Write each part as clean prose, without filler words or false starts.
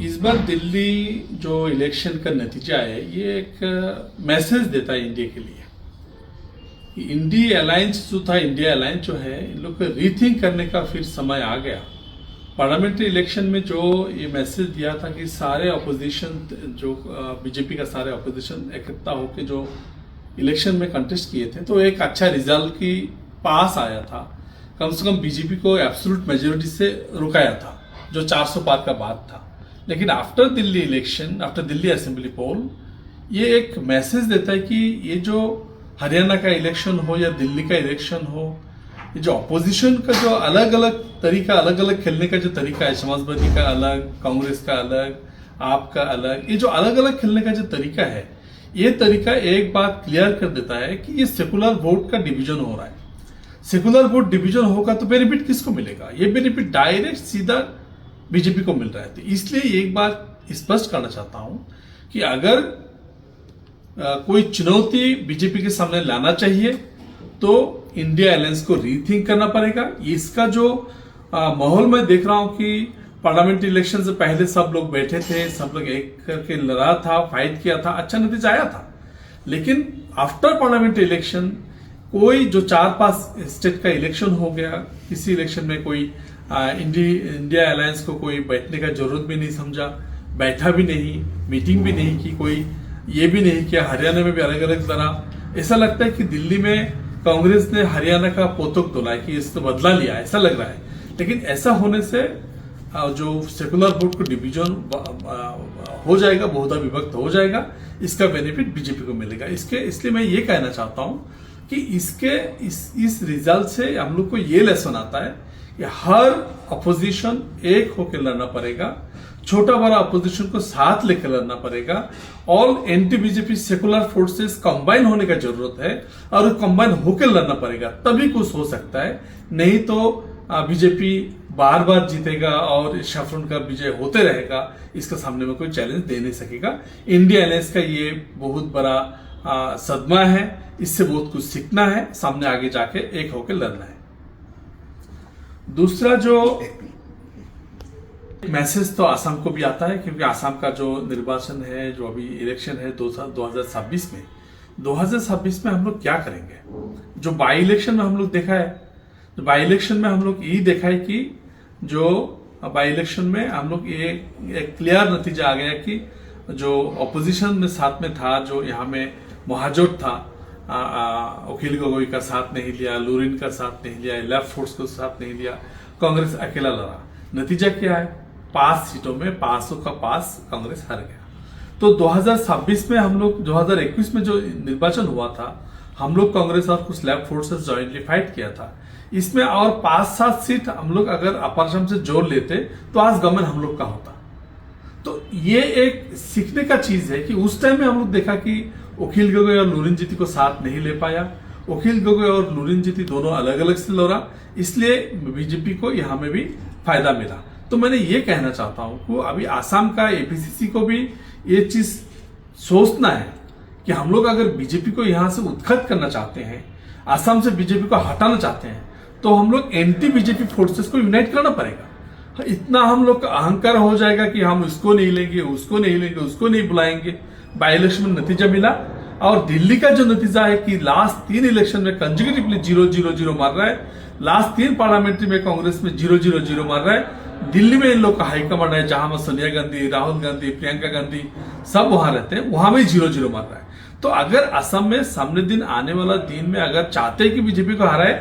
इस बार दिल्ली जो इलेक्शन का नतीजा है ये एक मैसेज देता है इंडिया के लिए। इंडिया अलायंस जो था, इंडिया अलायंस जो है, इन लोग को रीथिंक करने का फिर समय आ गया। पार्लियामेंट्री इलेक्शन में जो ये मैसेज दिया था कि सारे अपोजिशन, जो बीजेपी का सारे अपोजिशन इकट्ठा होकर जो इलेक्शन में कंटेस्ट किए थे, तो एक अच्छा रिजल्ट की पास आया था। कम से कम बीजेपी को एब्सोल्यूट मेजोरिटी से रुकाया था, जो 400 पार का बात था। लेकिन after Delhi election, after Delhi assembly poll, ये एक मैसेज देता है कि ये जो हरियाणा का इलेक्शन हो या दिल्ली का इलेक्शन हो, ये जो अपोजिशन का जो अलग अलग तरीका, अलग अलग खेलने का जो तरीका है, समाजवादी का अलग, कांग्रेस का अलग, आपका अलग, ये जो अलग अलग खेलने का जो तरीका है, ये तरीका एक बात क्लियर कर देता है कि ये सेकुलर वोट का डिवीजन हो रहा है। सेकुलर वोट डिवीजन होगा तो बेनिफिट किसको मिलेगा? ये बेनिफिट डायरेक्ट सीधा बीजेपी को मिल रहा है। तो इसलिए एक बात स्पष्ट करना चाहता हूं कि अगर कोई चुनौती बीजेपी के सामने लाना चाहिए तो इंडिया अलायंस को रीथिंक करना पड़ेगा। इसका जो माहौल मैं देख रहा हूं कि पार्लियामेंट्री इलेक्शन से पहले सब लोग बैठे थे, सब लोग एक करके लड़ा था, फाइट किया था, अच्छा नतीजा आया था। लेकिन आफ्टर पार्लियामेंट्री इलेक्शन कोई जो 4-5 स्टेट का इलेक्शन हो गया, किसी इलेक्शन में कोई इंडिया अलायंस को कोई बैठने का जरूरत भी नहीं समझा, बैठा भी नहीं, मीटिंग भी नहीं की, कोई ये भी नहीं किया। हरियाणा में भी अलग अलग तरह ऐसा लगता है कि दिल्ली में कांग्रेस ने हरियाणा का पोतक तोला है कि इसने बदला लिया, ऐसा लग रहा है। लेकिन ऐसा होने से जो सेकुलर वोट को डिवीजन हो जाएगा, बहुधा विभक्त हो जाएगा, इसका बेनिफिट बीजेपी को मिलेगा। इसलिए मैं ये कहना चाहता हूं कि इस रिजल्ट से हम लोग को ये लेसन आता है कि हर अपोजिशन एक होकर लड़ना पड़ेगा, छोटा बड़ा अपोजिशन को साथ लेकर लड़ना पड़ेगा। All anti BJP secular forces combine होने का जरूरत है और कंबाइन होकर लड़ना पड़ेगा, तभी कुछ हो सकता है। नहीं तो बीजेपी बार बार जीतेगा और शफरन का विजय होते रहेगा, इसका सामने में कोई चैलेंज दे नहीं सकेगा। इंडिया अलायंस का ये बहुत बड़ा सदमा है, इससे बहुत कुछ सीखना है, सामने आगे जाके एक होकर लड़ना है। दूसरा जो मैसेज तो आसाम को भी आता है, क्योंकि आसाम का जो निर्वाचन है, जो अभी इलेक्शन है 2026 में, 2026 में हम लोग क्या करेंगे? जो बाई इलेक्शन में हम लोग देखा है, तो बाई इलेक्शन में हम लोग यही देखा है कि जो बाई इलेक्शन में हम लोग ये एक क्लियर नतीजा आ गया कि जो अपोजिशन में साथ में था, जो यहाँ में महाजोट था, अखिल गोगोई का साथ नहीं लिया, लुरिन का साथ नहीं लिया, लेफ्ट फोर्स को साथ नहीं लिया, कांग्रेस अकेला लड़ा। नतीजा क्या है? 5 सीटों में 500 का पास कांग्रेस हार गया। तो 2026 में हम लोग, 2021 में जो निर्वाचन हुआ था, हम लोग कांग्रेस और कुछ लेफ्ट फोर्सेस जॉइंटली फाइट किया था। इसमें और 5-7 सीट हम लोग अगर अपर असम से जोड़ लेते तो आज गवर्नमेंट हम लोग का होता। तो ये एक सीखने का चीज है कि उस टाइम में हम लोग देखा कि अखिल गोगोई और लुरिन जीती को साथ नहीं ले पाया। अखिल गोगोई और लुरिन जीती दोनों अलग अलग से लड़ा, इसलिए बीजेपी को यहां में भी फायदा मिला। तो मैंने ये कहना चाहता हूं कि अभी आसाम का एपीसीसी को भी ये चीज सोचना है कि हम लोग अगर बीजेपी को यहां से उत्खत करना चाहते हैं, आसाम से बीजेपी को हटाना चाहते हैं, तो हम लोग एंटी बीजेपी फोर्सेस को यूनाइट करना पड़ेगा। इतना हम लोग का अहंकार हो जाएगा कि हम इसको नहीं लेंगे, उसको नहीं लेंगे, उसको नहीं बुलाएंगे। बाई इलेक्शन में नतीजा मिला, और दिल्ली का जो नतीजा है कि लास्ट 3 इलेक्शन में कंजिक्यूटिवली 0-0-0 मार रहा है, लास्ट 3 पार्लियामेंट्री में कांग्रेस में 0-0-0 मार रहा है। दिल्ली में इन लोग का हाईकमांड है, जहां में सोनिया गांधी, राहुल गांधी, प्रियंका गांधी सब वहां रहते हैं, वहां में 0-0 मार रहा है। तो अगर असम में सामने दिन, आने वाला दिन में अगर चाहते हैं कि बीजेपी को हराए,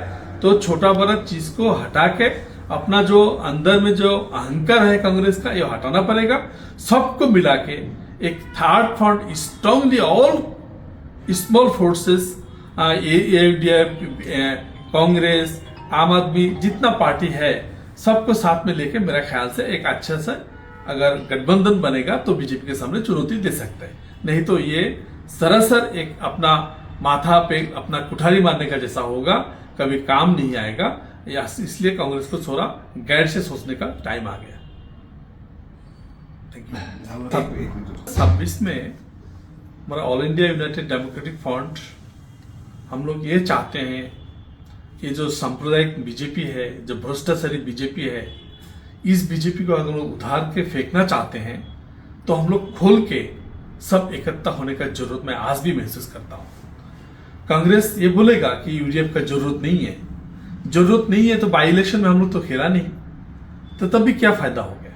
तो छोटा बड़ा चीज को हटा के अपना जो अंदर में जो अहंकार है कांग्रेस का, ये हटाना पड़ेगा। सबको मिला के एक third front, strongly all small forces, ADF, Congress, आम आदमी, जितना पार्टी है, सबको साथ में लेके मेरा ख्याल से एक अच्छा सा अगर गठबंधन बनेगा तो बीजेपी के सामने चुनौती दे सकता है। नहीं तो ये सरासर एक अपना माथा पे अपना कुठारी मारने का जैसा होगा, कभी काम नहीं आएगा। इसलिए कांग्रेस को थोड़ा गैर से सोचने का टाइम आ गया। 26 में हमारा all India United democratic front, हम लोग ये चाहते हैं कि जो सांप्रदायिक बीजेपी है, जो भ्रष्टाचारी बीजेपी है, इस बीजेपी को अगर लोग उधार के फेंकना चाहते हैं तो हम लोग खोल के सब इकट्ठा होने का जरूरत मैं आज भी महसूस करता हूं। कांग्रेस ये बोलेगा कि यूडीएफ का जरूरत नहीं है तो बाई इलेक्शन में हम लोग तो खेला नहीं, तो तब भी क्या फायदा हो गया।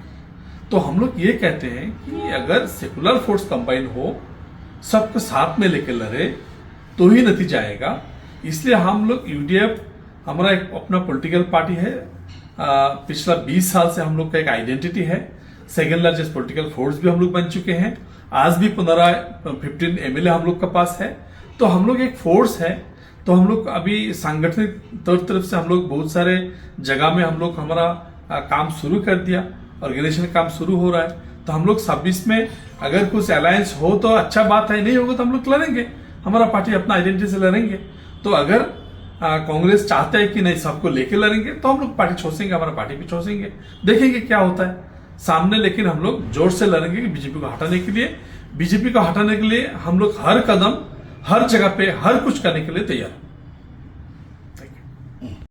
तो हम लोग ये कहते हैं कि अगर सेकुलर फोर्स कंबाइन हो, सबको साथ में लेकर लड़े तो ही नतीजा आएगा। इसलिए हम लोग यूडीएफ हमारा एक अपना पॉलिटिकल पार्टी है, पिछला 20 साल से हम लोग का एक आइडेंटिटी है, सेकेंड लार्जेस्ट पॉलिटिकल फोर्स भी हम लोग बन चुके हैं, आज भी 15 एमएलए हम लोग का पास है, तो हम लोग एक फोर्स है। तो हम लोग अभी सांगठनिक तरफ से हम लोग बहुत सारे जगह में हम लोग हमारा काम शुरू कर दिया, ऑर्गेनाइजेशन काम शुरू हो रहा है। तो हम लोग 26 में अगर कुछ अलायंस हो तो अच्छा बात है, नहीं होगा तो हम लोग लड़ेंगे, हमारा पार्टी अपना आइडेंटिटी से लड़ेंगे। तो अगर कांग्रेस चाहता है कि नहीं सबको लेके लड़ेंगे तो हम लोग पार्टी छोड़ेंगे, हमारा पार्टी भी छोड़ेंगे, देखेंगे क्या होता है सामने। लेकिन हम लोग जोर से लड़ेंगे कि बीजेपी को हटाने के लिए हम लोग हर कदम हर जगह पे हर कुछ करने के लिए तैयार हैं।